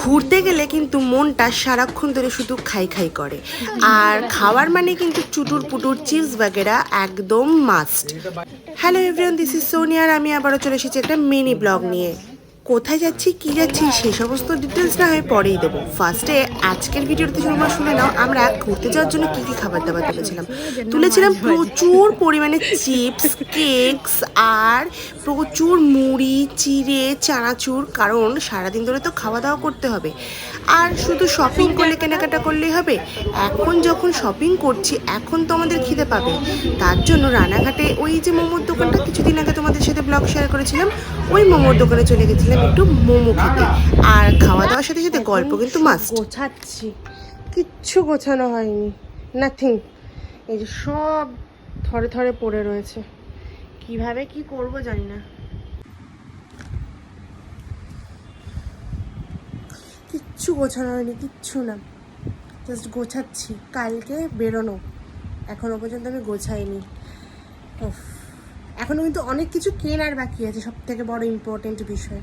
ঘুরতে গেলে কিন্তু মনটা সারাক্ষণ ধরে শুধু খাই খাই করে, আর খাওয়ার মানে কিন্তু চুটুর পুটুর চিপস বাগেরা একদম must. Hello everyone, this is Sonia, আর আমি আবারও চলে এসেছি একটা মিনি ব্লগ নিয়ে। কোথায় যাচ্ছি, কি যাচ্ছি, সেই সমস্ত ডিটেলস না হয় পরেই দেবো। ফার্স্টে আজকের ভিডিওতে তোমরা শুনে নাও আমরা ঘুরতে যাওয়ার জন্য কী কী খাবার দাবার তুলেছিলাম প্রচুর পরিমাণে চিপস, কেকস, আর প্রচুর মুড়ি, চিড়ে, চানাচুর, কারণ সারাদিন ধরে তো খাওয়া দাওয়া করতে হবে। আর শুধু শপিং করলে কেনাকাটা করলেই হবে? এখন যখন শপিং করছি এখন তো আমাদের খিদে পাবে। তার জন্য রানাঘাটে ওই যে মোমোর দোকানটা কিছুদিন আগে তোমাদের সাথে ব্লগ শেয়ার করেছিলাম, ওই মোমোর দোকানে চলে গেছিলাম একটু মোমো খেতে। আর খাওয়া দাওয়ার সাথে সাথে গল্প কিন্তু মাস্ট। গোছাচ্ছি, কিচ্ছু গোছানো হয়নি, নাথিং। এই যে সব থরে থরে পড়ে রয়েছে, কিভাবে কি করব জানি না। কিচ্ছু গোছানো হয়নি, কিচ্ছু না, জাস্ট গোছাচ্ছি। কালকে বেরোনো, এখনো পর্যন্ত আমি গোছাইনি। এখনো কিন্তু অনেক কিছু কেনার বাকি আছে, সব থেকে বড় ইম্পর্টেন্ট বিষয়।